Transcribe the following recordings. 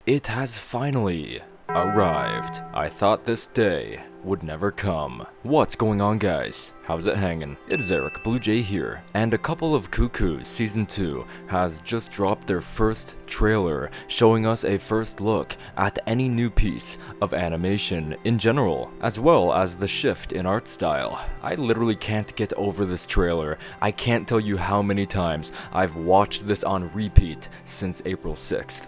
It has finally arrived. I thought this day would never come. What's going on, guys? How's it hanging? It is Eric Blue Jay here, and A Couple of Cuckoos Season 2 has just dropped their first trailer, showing us a first look at any new piece of animation in general, as well as the shift in art style. I literally can't get over this trailer. I can't tell you how many times I've watched this on repeat since April 6th.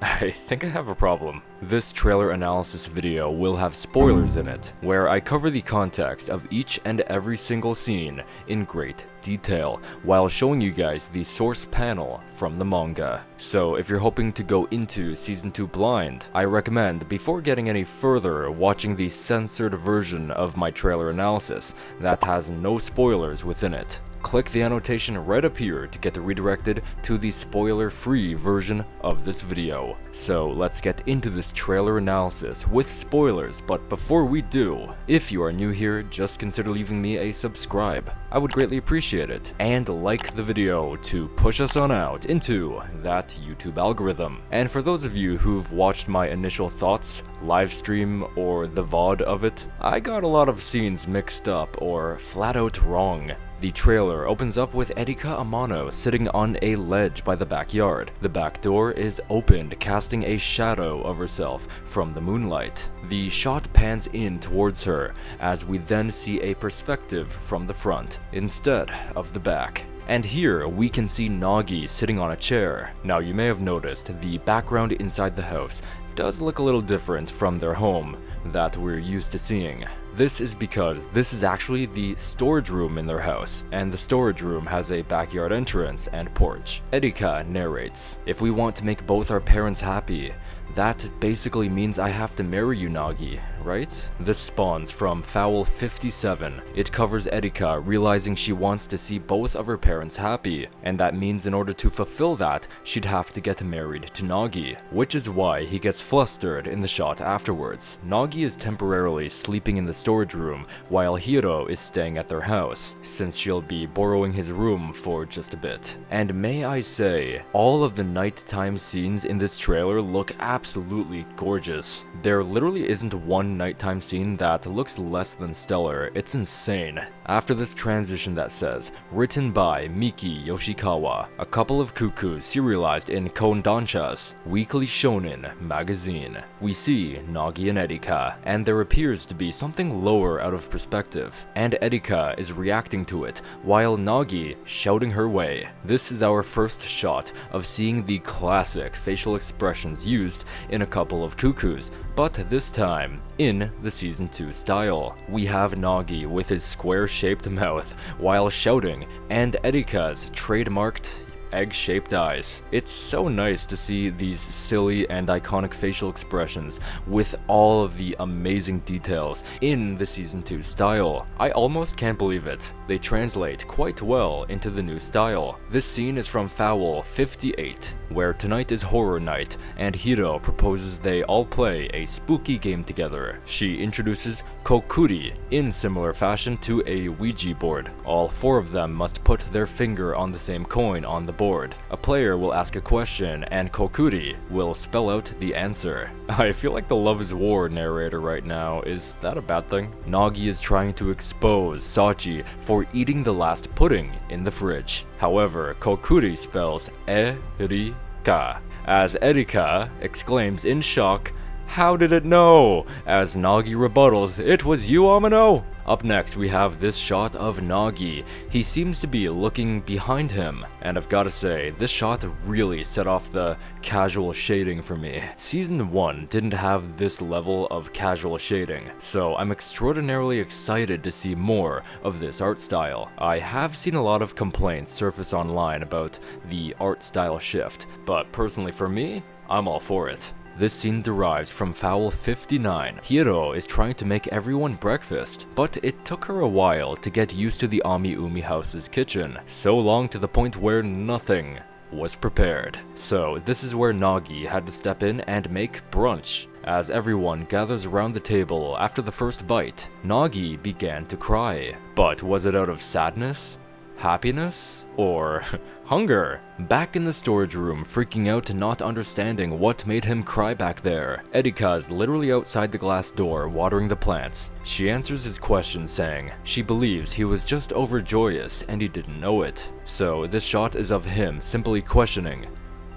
I think I have a problem. This trailer analysis video will have spoilers in it, where I cover the context of each and every single scene in great detail, while showing you guys the source panel from the manga. So if you're hoping to go into Season 2 blind, I recommend, before getting any further, watching the censored version of my trailer analysis that has no spoilers within it. Click the annotation right up here to get redirected to the spoiler-free version of this video. So let's get into this trailer analysis with spoilers, but before we do, if you are new here, just consider leaving me a subscribe. I would greatly appreciate it. And like the video to push us on out into that YouTube algorithm. And for those of you who've watched my initial thoughts, live stream, or the VOD of it, I got a lot of scenes mixed up or flat out wrong. The trailer opens up with Erika Amano sitting on a ledge by the backyard. The back door is opened, casting a shadow of herself from the moonlight. The shot pans in towards her, as we then see a perspective from the front, instead of the back. And here we can see Nagi sitting on a chair. Now you may have noticed the background inside the house does look a little different from their home that we're used to seeing. This is because this is actually the storage room in their house, and the storage room has a backyard entrance and porch. Erika narrates, "If we want to make both our parents happy, that basically means I have to marry you, Nagi, right?" This spawns from Foul 57. It covers Erika realizing she wants to see both of her parents happy, and that means in order to fulfill that, she'd have to get married to Nagi, which is why he gets flustered in the shot afterwards. Nagi is temporarily sleeping in the storage room while Hiro is staying at their house, since she'll be borrowing his room for just a bit. And may I say, all of the nighttime scenes in this trailer look absolutely gorgeous. There literally isn't one nighttime scene that looks less than stellar. It's insane. After this transition that says, written by Miki Yoshikawa, A Couple of Cuckoos serialized in Kondansha's Weekly Shonen magazine, we see Nagi and Erika, and there appears to be something lower out of perspective, and Erika is reacting to it, while Nagi shouting her way. This is our first shot of seeing the classic facial expressions used in A Couple of Cuckoos, but this time in the Season 2 style. We have Nagi with his square-shaped mouth while shouting, and Erika's trademarked egg-shaped eyes. It's so nice to see these silly and iconic facial expressions with all of the amazing details in the Season 2 style. I almost can't believe it. They translate quite well into the new style. This scene is from Foul 58, where tonight is horror night, and Hiro proposes they all play a spooky game together. She introduces Kokuri in similar fashion to a Ouija board. All four of them must put their finger on the same coin on the board. A player will ask a question and Kokuri will spell out the answer. I feel like the Love is War narrator right now. Is that a bad thing? Nagi is trying to expose Sachi for eating the last pudding in the fridge. However, Kokuri spells Erika, as Erika exclaims in shock, "How did it know?" as Nagi rebuttals, "It was you, Amano?" Up next, we have this shot of Nagi. He seems to be looking behind him, and I've gotta say, this shot really set off the casual shading for me. Season 1 didn't have this level of casual shading, so I'm extraordinarily excited to see more of this art style. I have seen a lot of complaints surface online about the art style shift, but personally for me, I'm all for it. This scene derives from Foul 59. Hiro is trying to make everyone breakfast, but it took her a while to get used to the Ami-Umi house's kitchen, so long to the point where nothing was prepared. So this is where Nagi had to step in and make brunch. As everyone gathers around the table after the first bite, Nagi began to cry. But was it out of sadness? Happiness? Or hunger? Back in the storage room, freaking out, not understanding what made him cry back there. Erika is literally outside the glass door, watering the plants. She answers his question saying she believes he was just overjoyous and he didn't know it. So this shot is of him simply questioning,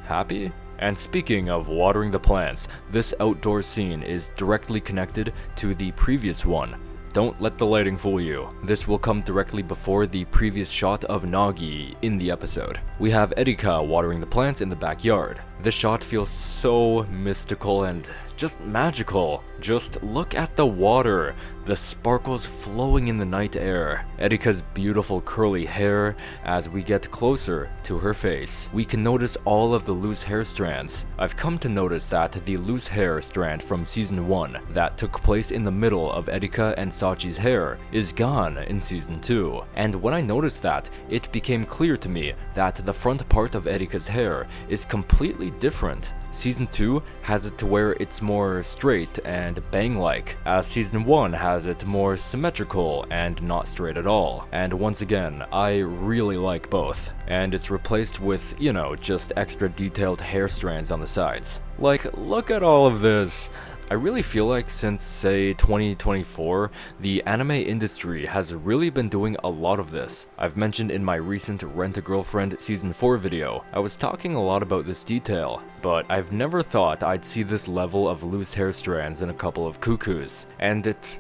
happy? And speaking of watering the plants, this outdoor scene is directly connected to the previous one. Don't let the lighting fool you. This will come directly before the previous shot of Nagi in the episode. We have Erika watering the plants in the backyard. This shot feels so mystical and just magical. Just look at the water, the sparkles flowing in the night air, Erika's beautiful curly hair. As we get closer to her face, we can notice all of the loose hair strands. I've come to notice that the loose hair strand from season 1 that took place in the middle of Erika and Sachi's hair is gone in season 2. And when I noticed that, it became clear to me that the front part of Erika's hair is completely different. Season 2 has it to where it's more straight and bang-like, as Season 1 has it more symmetrical and not straight at all. And once again, I really like both. And it's replaced with, you know, just extra detailed hair strands on the sides. Like, look at all of this! I really feel like since, say, 2024, the anime industry has really been doing a lot of this. I've mentioned in my recent Rent-A-Girlfriend Season 4 video, I was talking a lot about this detail, but I've never thought I'd see this level of loose hair strands in A Couple of Cuckoos, and it's...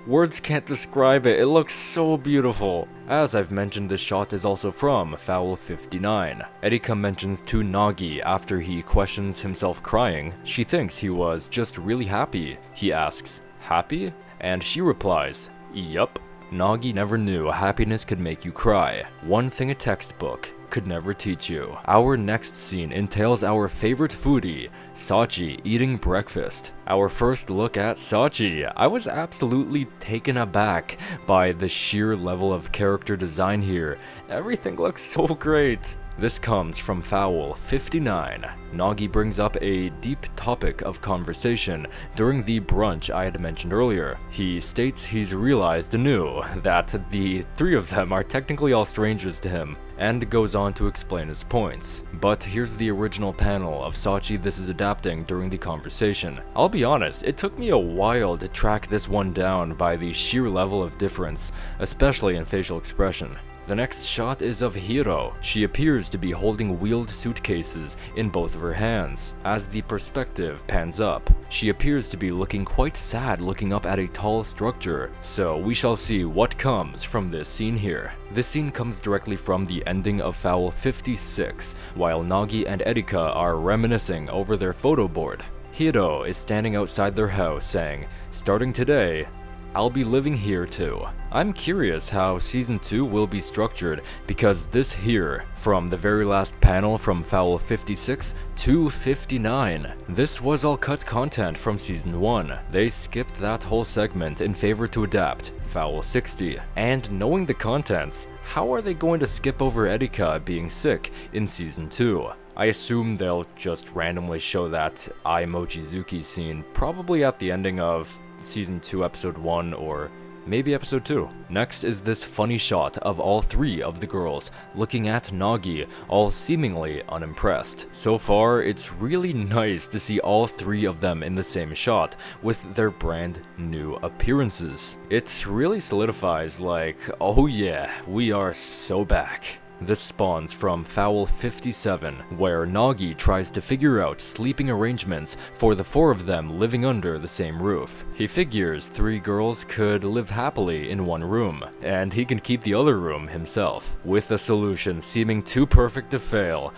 words can't describe it, it looks so beautiful. As I've mentioned, this shot is also from Foul 59. Erika mentions to Nagi after he questions himself crying, she thinks he was just really happy. He asks, happy? And she replies, yup. Nagi never knew happiness could make you cry. One thing a textbook could never teach you. Our next scene entails our favorite foodie, Sachi, eating breakfast. Our first look at Sachi. I was absolutely taken aback by the sheer level of character design here. Everything looks so great. This comes from Foul 59. Nagi brings up a deep topic of conversation during the brunch I had mentioned earlier. He states he's realized anew that the three of them are technically all strangers to him, and goes on to explain his points. But here's the original panel of Sachi this is adapting during the conversation. I'll be honest, it took me a while to track this one down by the sheer level of difference, especially in facial expression. The next shot is of Hiro. She appears to be holding wheeled suitcases in both of her hands. As the perspective pans up, she appears to be looking quite sad looking up at a tall structure. So we shall see what comes from this scene here. This scene comes directly from the ending of Foul 56, while Nagi and Erika are reminiscing over their photo board. Hiro is standing outside their house saying, starting today, I'll be living here too. I'm curious how Season 2 will be structured because this here, from the very last panel from Foul 56 to 59, this was all cut content from Season 1. They skipped that whole segment in favor to adapt Foul 60. And knowing the contents, how are they going to skip over Erika being sick in Season 2? I assume they'll just randomly show that Ai Mochizuki scene probably at the ending of Season 2 Episode 1 or maybe Episode 2. Next is this funny shot of all three of the girls looking at Nagi, all seemingly unimpressed. So far, it's really nice to see all three of them in the same shot with their brand new appearances. It really solidifies like, oh yeah, we are so back. This spawns from Foul 57, where Nagi tries to figure out sleeping arrangements for the four of them living under the same roof. He figures three girls could live happily in one room, and he can keep the other room himself, with the solution seeming too perfect to fail.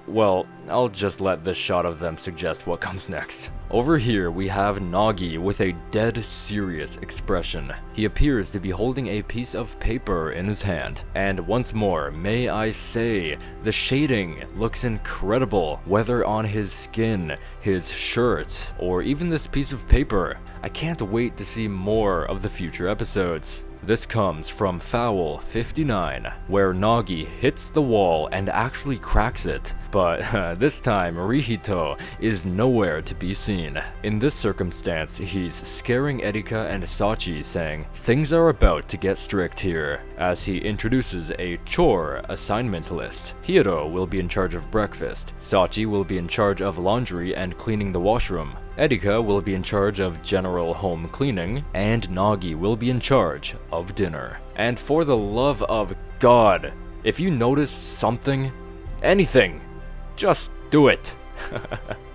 Well, I'll just let this shot of them suggest what comes next. Over here, we have Nagi with a dead serious expression. He appears to be holding a piece of paper in his hand. And once more, may I say, the shading looks incredible, whether on his skin, his shirt, or even this piece of paper. I can't wait to see more of the future episodes. This comes from foul 59, where Nagi hits the wall and actually cracks it, but this time Rihito is nowhere to be seen. In this circumstance, he's scaring Erika and Sachi, saying things are about to get strict here, as he introduces a chore assignment list. Hiro will be in charge of breakfast, Sachi will be in charge of laundry and cleaning the washroom, Erika will be in charge of general home cleaning, and Nagi will be in charge of dinner. And for the love of God, if you notice something, anything, just do it.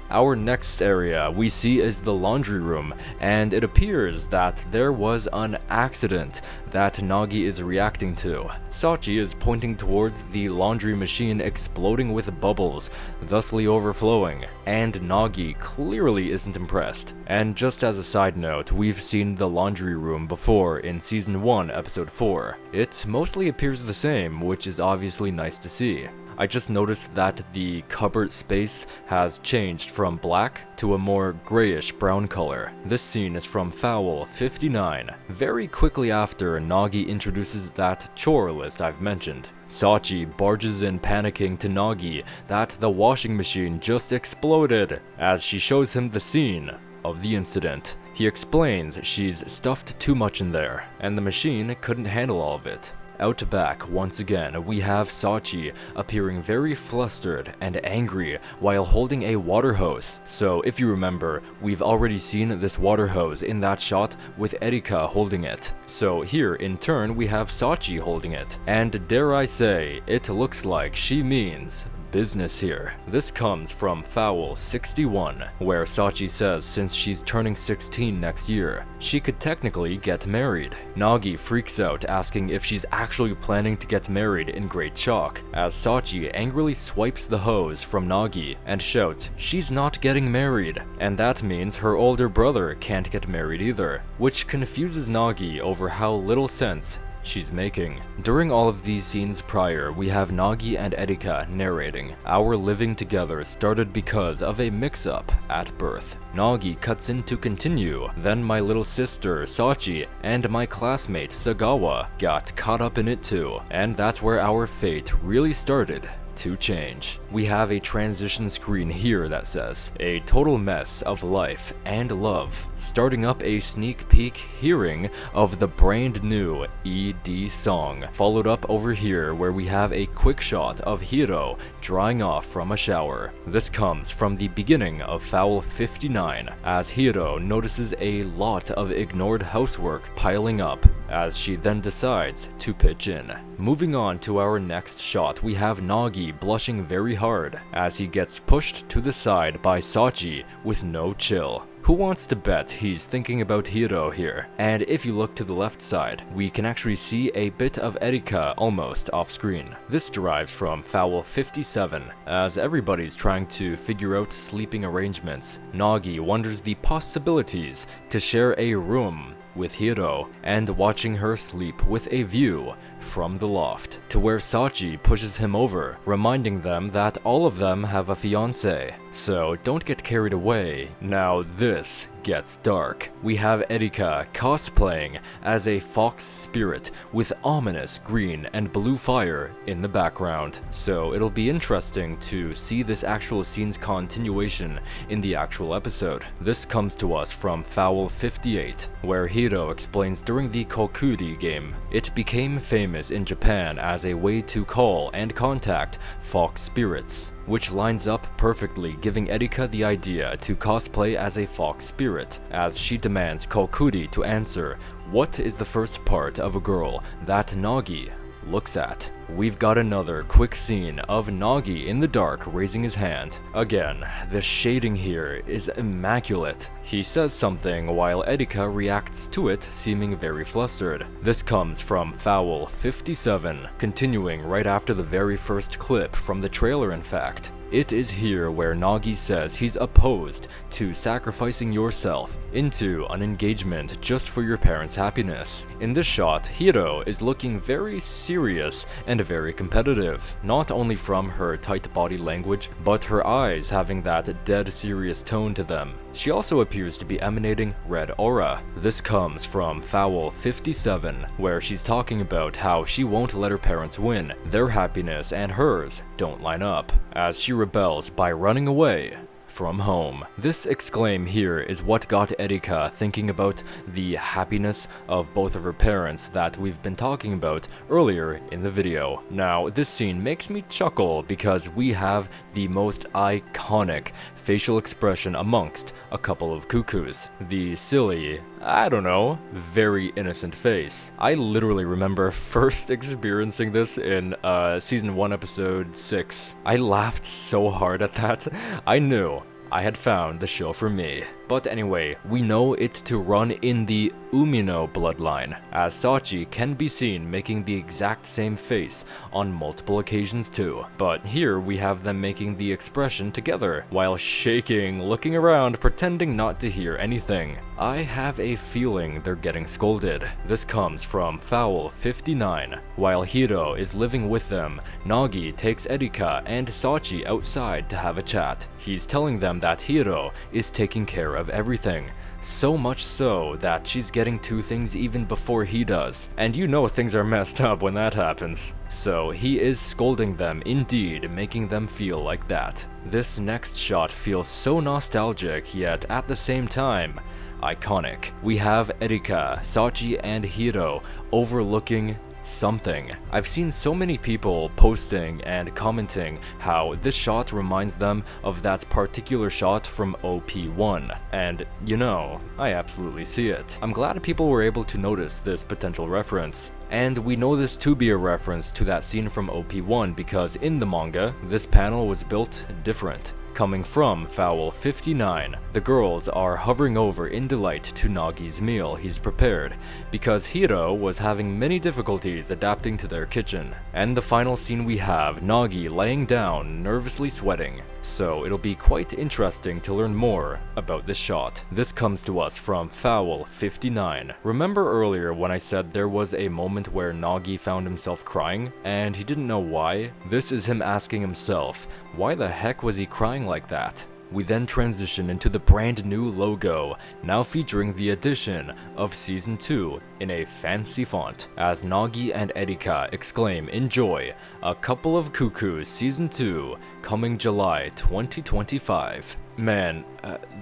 Our next area we see is the laundry room, and it appears that there was an accident that Nagi is reacting to. Sachi is pointing towards the laundry machine exploding with bubbles, thusly overflowing, and Nagi clearly isn't impressed. And just as a side note, we've seen the laundry room before in Season 1, Episode 4. It mostly appears the same, which is obviously nice to see. I just noticed that the cupboard space has changed from black to a more grayish brown color. This scene is from Foul 59, very quickly after Nagi introduces that chore list I've mentioned. Sachi barges in panicking to Nagi that the washing machine just exploded, as she shows him the scene of the incident. He explains she's stuffed too much in there, and the machine couldn't handle all of it. Out back, once again, we have Sachi appearing very flustered and angry while holding a water hose. So if you remember, we've already seen this water hose in that shot with Erika holding it. So here, in turn, we have Sachi holding it. And dare I say, it looks like she means business here. This comes from Foul 61, where Sachi says since she's turning 16 next year, she could technically get married. Nagi freaks out, asking if she's actually planning to get married in great shock, as Sachi angrily swipes the hose from Nagi and shouts she's not getting married, and that means her older brother can't get married either, which confuses Nagi over how little sense she's making. During all of these scenes prior, we have Nagi and Erika narrating, "Our living together started because of a mix-up at birth." Nagi cuts in to continue, "Then my little sister Sachi and my classmate Sagawa got caught up in it too, and that's where our fate really started to change." We have a transition screen here that says, "A total mess of life and love," starting up a sneak peek hearing of the brand new ED song, followed up over here where we have a quick shot of Hiro drying off from a shower. This comes from the beginning of Foul 59, as Hiro notices a lot of ignored housework piling up, as she then decides to pitch in. Moving on to our next shot, we have Nagi blushing very hard as he gets pushed to the side by Sachi with no chill. Who wants to bet he's thinking about Hiro here? And if you look to the left side, we can actually see a bit of Erika almost off screen. This derives from Foul 57, as everybody's trying to figure out sleeping arrangements. Nagi wonders the possibilities to share a room with Hiro and watching her sleep with a view from the loft, to where Sachi pushes him over, reminding them that all of them have a fiancé. So don't get carried away. Now this gets dark. We have Erika cosplaying as a fox spirit with ominous green and blue fire in the background. So it'll be interesting to see this actual scene's continuation in the actual episode. This comes to us from Foul 58, where Hiro explains during the Kokuri game, it became famous in Japan as a way to call and contact fox spirits, which lines up perfectly, giving Erika the idea to cosplay as a fox spirit, as she demands Kokuri to answer, what is the first part of a girl that Nagi looks at? We've got another quick scene of Nagi in the dark raising his hand. Again, the shading here is immaculate. He says something while Erika reacts to it, seeming very flustered. This comes from Foul 57, continuing right after the very first clip from the trailer in fact. It is here where Nagi says he's opposed to sacrificing yourself into an engagement just for your parents' happiness. In this shot, Hiro is looking very serious and very competitive, not only from her tight body language, but her eyes having that dead serious tone to them. She also appears to be emanating red aura. This comes from Foul 57, where she's talking about how she won't let her parents win. Their happiness and hers don't line up, as she rebels by running away from home. This exclaim here is what got Erika thinking about the happiness of both of her parents that we've been talking about earlier in the video. Now, this scene makes me chuckle because we have the most iconic facial expression amongst A Couple of Cuckoos. The silly, I don't know, very innocent face. I literally remember first experiencing this in season 1 episode 6. I laughed so hard at that. I knew I had found the show for me. But anyway, we know it to run in the Umino bloodline, as Sachi can be seen making the exact same face on multiple occasions too. But here we have them making the expression together, while shaking, looking around, pretending not to hear anything. I have a feeling they're getting scolded. This comes from Foul 59. While Hiro is living with them, Nagi takes Erika and Sachi outside to have a chat. He's telling them that Hiro is taking care of everything. So much so that she's getting to things even before he does. And you know things are messed up when that happens. So he is scolding them indeed, making them feel like that. This next shot feels so nostalgic, yet at the same time iconic. We have Erika, Sachi, and Hiro overlooking something. I've seen so many people posting and commenting how this shot reminds them of that particular shot from OP1, and you know, I absolutely see it. I'm glad people were able to notice this potential reference. And we know this to be a reference to that scene from OP1 because in the manga, this panel was built different. Coming from Foul 59, the girls are hovering over in delight to Nagi's meal he's prepared, because Hiro was having many difficulties adapting to their kitchen. And the final scene we have Nagi laying down, nervously sweating. So it'll be quite interesting to learn more about this shot. This comes to us from Foul 59. Remember earlier when I said there was a moment where Nagi found himself crying, and he didn't know why? This is him asking himself, why the heck was he crying like that? We then transition into the brand new logo, now featuring the addition of Season 2 in a fancy font, as Nagi and Erika exclaim, "Enjoy! A Couple of Cuckoos Season 2, coming July 2025. Man,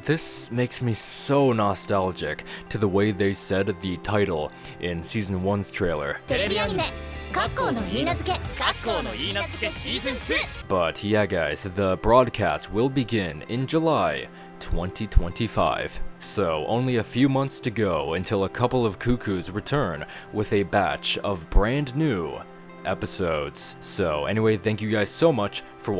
this makes me so nostalgic to the way they said the title in Season 1's trailer. But yeah guys, the broadcast will begin in July 2025. So only a few months to go until A Couple of Cuckoos return with a batch of brand new episodes. So anyway, thank you guys so much for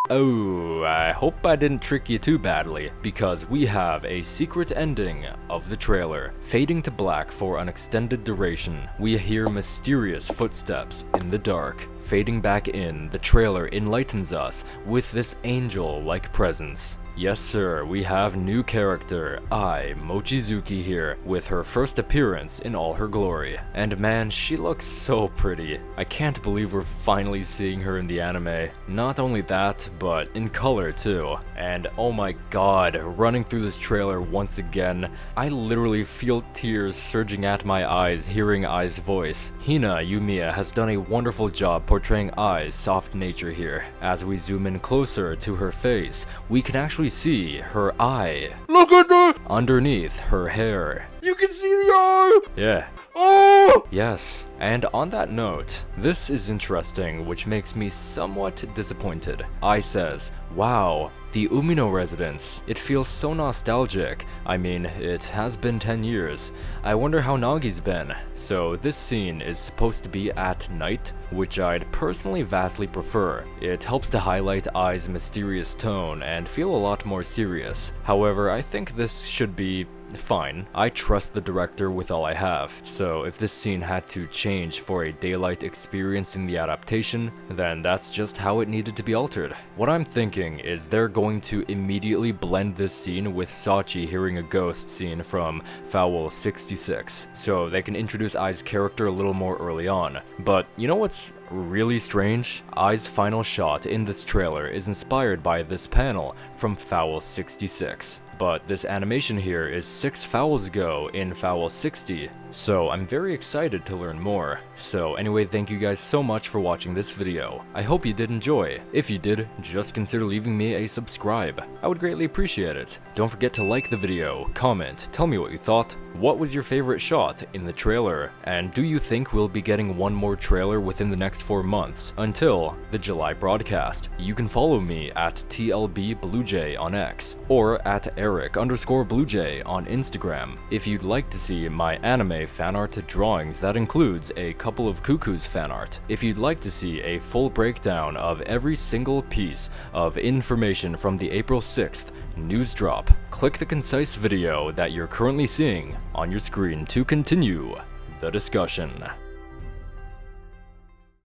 Oh, I hope I didn't trick you too badly, because we have a secret ending of the trailer. Fading to black for an extended duration, we hear mysterious footsteps in the dark. Fading back in, the trailer enlightens us with this angel-like presence. Yes sir, we have new character, Ai Mochizuki here, with her first appearance in all her glory. And man, she looks so pretty. I can't believe we're finally seeing her in the anime. Not only that, but in color too. And oh my god, running through this trailer once again, I literally feel tears surging at my eyes hearing Ai's voice. Hina Yumiya has done a wonderful job portraying Ai's soft nature here. As we zoom in closer to her face, we can actually see her eye. Look at that! Underneath her hair. You can see the eye! Yeah. Oh! Yes. And on that note, this is interesting, which makes me somewhat disappointed. Ai says, wow, the Umino residence. It feels so nostalgic. I mean, it has been 10 years. I wonder how Nagi's been. So this scene is supposed to be at night, which I'd personally vastly prefer. It helps to highlight Ai's mysterious tone and feel a lot more serious. However, I think this should be fine, I trust the director with all I have, so if this scene had to change for a daylight experience in the adaptation, then that's just how it needed to be altered. What I'm thinking is they're going to immediately blend this scene with Sachi hearing a ghost scene from Foul 66, so they can introduce Ai's character a little more early on. But you know what's really strange? Ai's final shot in this trailer is inspired by this panel from Foul 66. But this animation here is 6 fouls ago in Foul 60, so I'm very excited to learn more. So anyway, thank you guys so much for watching this video. I hope you did enjoy. If you did, just consider leaving me a subscribe. I would greatly appreciate it. Don't forget to like the video, comment, tell me what you thought. What was your favorite shot in the trailer? And do you think we'll be getting one more trailer within the next 4 months until the July broadcast? You can follow me at TLBBlueJay on X or at Eric_BlueJay on Instagram. If you'd like to see my anime fanart drawings, that includes A Couple of Cuckoos fanart. If you'd like to see a full breakdown of every single piece of information from the April 6th news drop, click the concise video that you're currently seeing on your screen to continue the discussion.